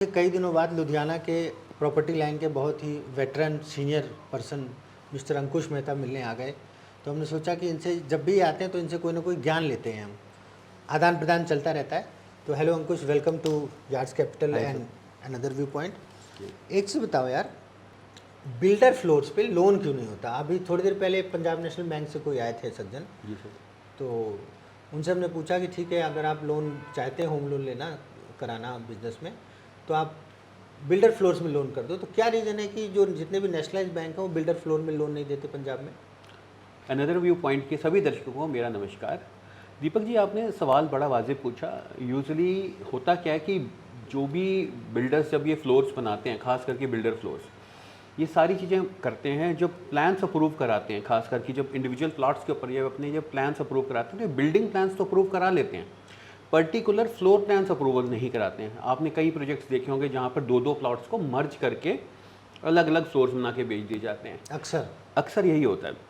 कई दिनों बाद लुधियाना के प्रॉपर्टी लाइन के बहुत ही वेटरन सीनियर पर्सन मिस्टर अंकुश मेहता मिलने आ गए। तो हमने सोचा कि इनसे जब भी आते हैं तो इनसे कोई ना कोई ज्ञान लेते हैं हम, आदान प्रदान चलता रहता है। तो hello Ankush, welcome two yards capital hi and sir. Another view point. एक चीज़ बताओ यार, बिल्डर फ्लोर्स पे लोन क्यों नहीं होता? अभी थोड़ी देर पहले पंजाब नेशनल बैंक से कोई आए थे सज्जन, जी सर। तो उनसे हमने पूछा कि ठीक है, अगर आप लोन चाहते हैं, होम लोन लेना कराना बिजनेस में, तो आप बिल्डर फ्लोर्स में लोन कर दो। तो क्या रीज़न है कि जो जितने भी नेशनलाइज बैंक हैं वो बिल्डर फ्लोर में लोन नहीं देते पंजाब में? अनदर व्यू पॉइंट के सभी दर्शकों को मेरा नमस्कार। दीपक जी, आपने सवाल बड़ा वाजिब पूछा। यूजुअली होता क्या है कि जो भी बिल्डर्स जब ये फ्लोर्स बनाते हैं, खास करके बिल्डर फ्लोर्स, ये सारी चीज़ें करते हैं जब प्लान्स अप्रूव कराते हैं। खास करके जब इंडिविजुअल प्लॉट्स के ऊपर ये अपने जब प्लान्स अप्रूव कराते हैं तो बिल्डिंग प्लान्स तो अप्रूव करा लेते हैं, पर्टिकुलर फ्लोर प्लान्स अप्रूवल नहीं कराते हैं। आपने कई प्रोजेक्ट्स देखे होंगे जहाँ पर दो दो प्लॉट्स को मर्ज करके अलग अलग फ्लोर्स बना के बेच दिए जाते हैं। अक्सर अक्सर यही होता है।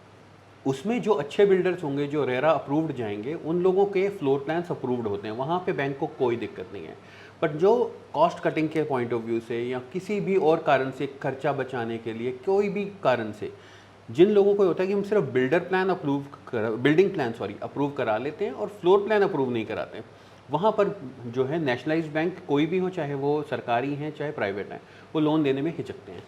उसमें जो अच्छे बिल्डर्स होंगे, जो रेरा अप्रूव्ड जाएंगे, उन लोगों के फ्लोर प्लान्स अप्रूव्ड होते हैं, वहाँ पे बैंक को कोई दिक्कत नहीं है। बट जो कॉस्ट कटिंग के पॉइंट ऑफ व्यू से या किसी भी और कारण से, खर्चा बचाने के लिए, कोई भी कारण से, जिन लोगों को होता है कि हम सिर्फ बिल्डिंग प्लान अप्रूव करा लेते हैं और फ्लोर प्लान अप्रूव नहीं कराते हैं, वहाँ पर जो है नेशनलाइज बैंक कोई भी हो, चाहे वो सरकारी हैं चाहे प्राइवेट हैं, वो लोन देने में हिचकते हैं।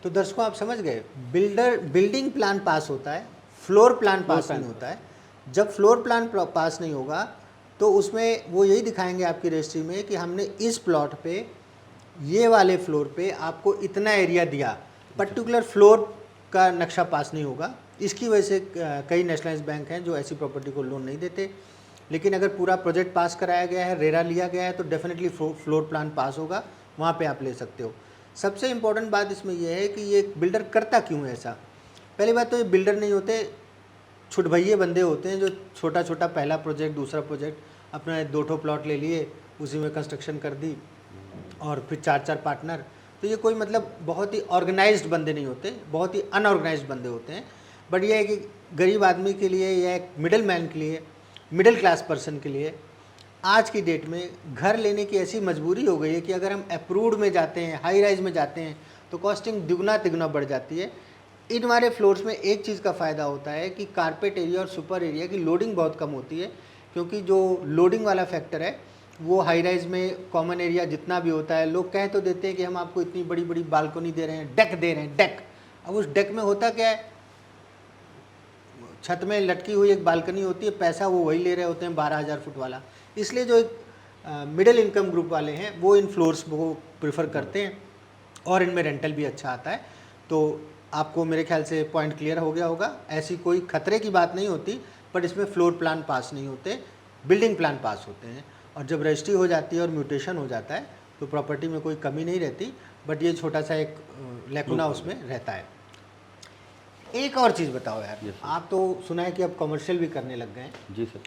तो दर्शकों आप समझ गए, बिल्डिंग प्लान पास होता है, फ्लोर प्लान पास प्लान नहीं होता है। जब फ्लोर प्लान पास नहीं होगा तो उसमें वो यही दिखाएंगे आपकी रजिस्ट्री में कि हमने इस प्लॉट पे, ये वाले फ्लोर पे आपको इतना एरिया दिया, पर्टिकुलर फ्लोर का नक्शा पास नहीं होगा। इसकी वजह से कई नेशनलाइज बैंक हैं जो ऐसी प्रॉपर्टी को लोन नहीं देते। लेकिन अगर पूरा प्रोजेक्ट पास कराया गया है, रेरा लिया गया है, तो डेफिनेटली फ्लोर प्लान पास होगा, वहाँ पे आप ले सकते हो। सबसे इम्पोर्टेंट बात इसमें यह है कि ये बिल्डर करता क्यों है ऐसा। पहली बात तो ये बिल्डर नहीं होते, छुटभइये बंदे होते हैं जो छोटा छोटा पहला प्रोजेक्ट, दूसरा प्रोजेक्ट, अपना दो ठो प्लॉट ले लिए, उसी में कंस्ट्रक्शन कर दी, और फिर चार चार पार्टनर। तो ये कोई मतलब बहुत ही ऑर्गेनाइज्ड बंदे नहीं होते, बहुत ही अनऑर्गेनाइज्ड बंदे होते हैं। बट ये है कि गरीब आदमी के लिए या एक मिडिल मैन के लिए, मिडिल क्लास पर्सन के लिए आज की डेट में घर लेने की ऐसी मजबूरी हो गई है कि अगर हम अप्रूव्ड में जाते हैं, हाई राइज में जाते हैं, तो कॉस्टिंग दुगना तिगुना बढ़ जाती है। इन हमारे फ्लोर्स में एक चीज़ का फ़ायदा होता है कि कारपेट एरिया और सुपर एरिया की लोडिंग बहुत कम होती है, क्योंकि जो लोडिंग वाला फैक्टर है वो हाई राइज में कॉमन एरिया जितना भी होता है, लोग कह तो देते हैं कि हम आपको इतनी बड़ी बड़ी बालकनी दे रहे हैं, डेक दे रहे हैं, डेक। अब उस डेक में होता क्या है, छत में लटकी हुई एक बालकनी होती है, पैसा वो वही ले रहे होते हैं 12,000 फुट वाला। इसलिए जो एक मिडिल इनकम ग्रुप वाले हैं वो इन फ्लोर्स को प्रेफर करते हैं, और इनमें रेंटल भी अच्छा आता है। तो आपको मेरे ख्याल से पॉइंट क्लियर हो गया होगा। ऐसी कोई खतरे की बात नहीं होती, बट इसमें फ्लोर प्लान पास नहीं होते, बिल्डिंग प्लान पास होते हैं। और जब रजिस्ट्री हो जाती है और म्यूटेशन हो जाता है तो प्रॉपर्टी में कोई कमी नहीं रहती, बट ये छोटा सा एक लैकुना उसमें रहता है। एक और चीज़ बताओ यार, Yes, sir. आप तो सुना है कि अब कमर्शियल भी करने लग गए हैं। जी सर।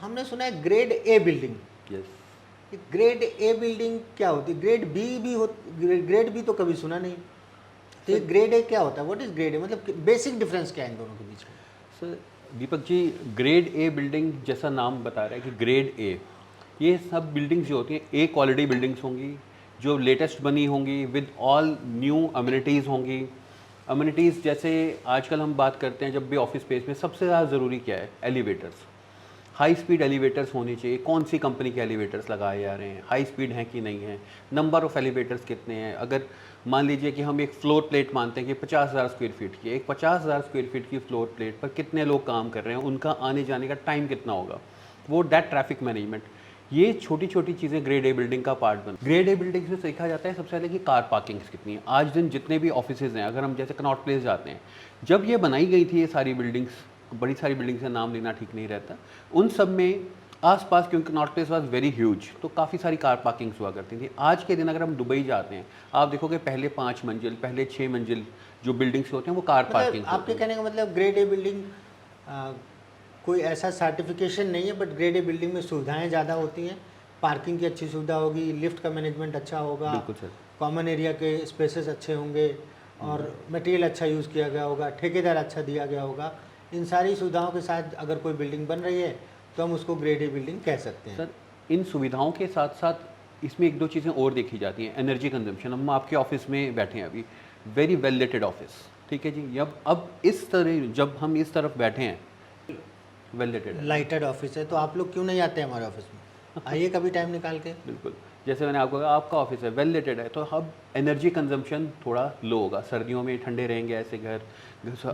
हमने सुना है grade A building. Yes. Grade A building क्या होती है? ग्रेड बी भी हो, ग्रेड बी तो कभी सुना नहीं। तो ये ग्रेड ए क्या होता है? व्हाट इज ग्रेड ए, मतलब बेसिक डिफरेंस क्या है इन दोनों के बीच में? Sir Deepak ji, grade A building जैसा नाम बता रहा है कि ग्रेड ए, ये सब बिल्डिंग्स जो होती हैं ए क्वालिटी बिल्डिंग्स होंगी, जो लेटेस्ट बनी होंगी, विद ऑल न्यू अम्यूनिटीज़ होंगी। अम्यूनिटीज़ जैसे आजकल हम बात करते हैं, जब भी ऑफिस स्पेस में सबसे ज़्यादा ज़रूरी क्या है? एलिवेटर्स। हाई स्पीड एलिवेटर्स होने चाहिए। कौन सी कंपनी के एलिवेटर्स लगाए जा रहे हैं, हाई स्पीड हैं कि नहीं है, नंबर ऑफ़ एलिवेटर्स कितने हैं। अगर मान लीजिए कि हम एक फ्लोर प्लेट मानते हैं कि 50,000 स्क्वायर फीट की, एक 50,000 स्क्वायर फीट की फ्लोर प्लेट पर कितने लोग काम कर रहे हैं, उनका आने जाने का टाइम कितना होगा, वो डेट ट्रैफिक मैनेजमेंट, ये छोटी छोटी चीज़ें ग्रेड ए बिल्डिंग का पार्ट बन। ग्रेड ए बिल्डिंग्स में सीखा जाता है सबसे पहले कि कार पार्किंग्स कितनी है। आज दिन जितने भी ऑफिसेज हैं, अगर हम जैसे कनॉट प्लेस जाते हैं, जब ये बनाई गई थी ये सारी बिल्डिंग्स, बड़ी सारी बिल्डिंग्स का नाम लेना ठीक नहीं रहता, उन सब में आसपास, क्योंकि north place was very huge, तो काफ़ी सारी कार पार्किंग्स हुआ करती थी। आज के दिन अगर हम दुबई जाते हैं, आप देखोगे पहले 5 मंजिल, पहले 6 मंजिल जो बिल्डिंग्स होते हैं वो कार मतलब पार्किंग आपके कहने का मतलब ग्रेड ए बिल्डिंग कोई ऐसा सर्टिफिकेशन नहीं है, बट ग्रेड ए बिल्डिंग में सुविधाएं ज़्यादा होती हैं, पार्किंग की अच्छी सुविधा होगी, लिफ्ट का मैनेजमेंट अच्छा होगा, बिल्कुल सर। कॉमन एरिया के स्पेसेस अच्छे होंगे, और मटेरियल अच्छा यूज़ किया गया होगा, ठेकेदार अच्छा दिया गया होगा। इन सारी सुविधाओं के साथ अगर कोई बिल्डिंग बन रही है तो हम उसको ग्रेड ए बिल्डिंग कह सकते हैं। सर इन सुविधाओं के साथ साथ इसमें एक दो चीज़ें और देखी जाती हैं। एनर्जी कंजम्पशन, हम आपके ऑफिस में बैठे हैं अभी, वेरी वेल लिटेड ऑफिस, ठीक है जी। अब इस तरह जब हम इस तरफ बैठे हैं, वेल लिटेड है, लाइटेड ऑफिस है, तो आप लोग क्यों नहीं आते हमारे ऑफिस में? आइए कभी टाइम निकाल के। बिल्कुल। जैसे मैंने आपको कहा आपका ऑफिस है, वेल लिटेड है, तो अब एनर्जी कंजम्पशन थोड़ा लो होगा। सर्दियों में ठंडे रहेंगे ऐसे घर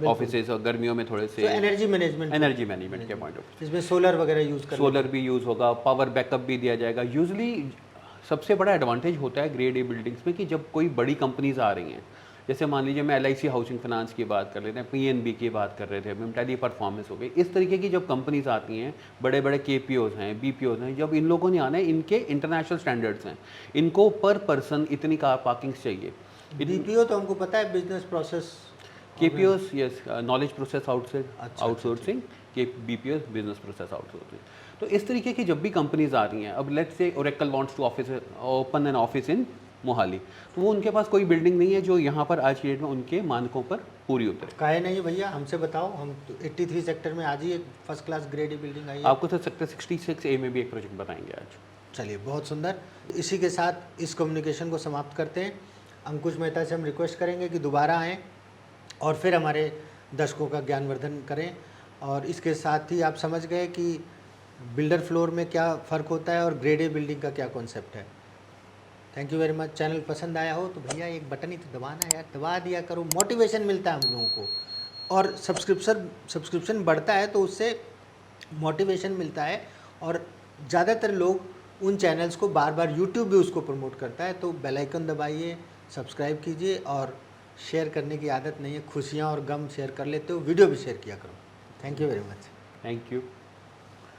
ऑफिसेज, और गर्मियों में थोड़े तो से एनर्जी मैनेजमेंट के पॉइंट ऑफ व्यू, इसमें सोलर वगैरह यूज़ कर सोलर भी यूज़ होगा, पावर बैकअप भी दिया जाएगा। यूजली सबसे बड़ा एडवांटेज होता है ग्रेड ए बिल्डिंग्स में कि जब कोई बड़ी कंपनीज आ रही हैं, जैसे मान लीजिए मैं LIC हाउसिंग फाइनेंस की बात कर लेते हैं, PNB की बात कर रहे थे, हम टेली परफॉर्मेंस हो गई, इस तरीके की जब कंपनीज आती हैं, बड़े बड़े KPOs हैं, BPOs हैं, जब इन लोगों ने आना है, इनके इंटरनेशनल स्टैंडर्ड्स हैं, इनको पर पर्सन इतनी कार पार्किंग चाहिए। BPO तो हमको पता है, business process. KPOs, yes, knowledge process अच्छा, आउटसोर्सिंग, के BPOs बिजनेस प्रोसेस आउटसोर्सिंग। तो इस तरीके की जब भी कंपनीज आ रही हैं, अब let's say Oracle wants to open an office in Mohali, तो वो उनके पास कोई बिल्डिंग नहीं है जो यहाँ पर आज की डेट में उनके मानकों पर पूरी उतरे। काहे नहीं है भैया, हमसे बताओ, हम तो 83 सेक्टर में आज ही एक first class grade A building आई है। आपको तो सेक्टर 66A में भी एक प्रोजेक्ट बताएंगे आज। चलिए, बहुत सुंदर। इसी के साथ इस कम्युनिकेशन को समाप्त करते हैं। अंकुश मेहता से हम रिक्वेस्ट करेंगे कि दोबारा आएँ और फिर हमारे दर्शकों का ज्ञानवर्धन करें। और इसके साथ ही आप समझ गए कि बिल्डर फ्लोर में क्या फ़र्क होता है और ग्रेड ए बिल्डिंग का क्या कॉन्सेप्ट है। Thank you very much. Channel पसंद आया हो तो भैया एक बटन ही तो दबाना है यार, दबा दिया करो, मोटिवेशन मिलता है हम लोगों को। और सब्सक्रिप्शन बढ़ता है तो उससे मोटिवेशन मिलता है, और ज़्यादातर लोग उन चैनल्स को बार बार यूट्यूब भी उसको प्रमोट करता है। तो बेल आइकन दबाइए, सब्सक्राइब कीजिए, और शेयर करने की आदत नहीं है, खुशियाँ और गम शेयर कर लेते हो, वीडियो भी शेयर किया करो। Thank you very much. Thank you.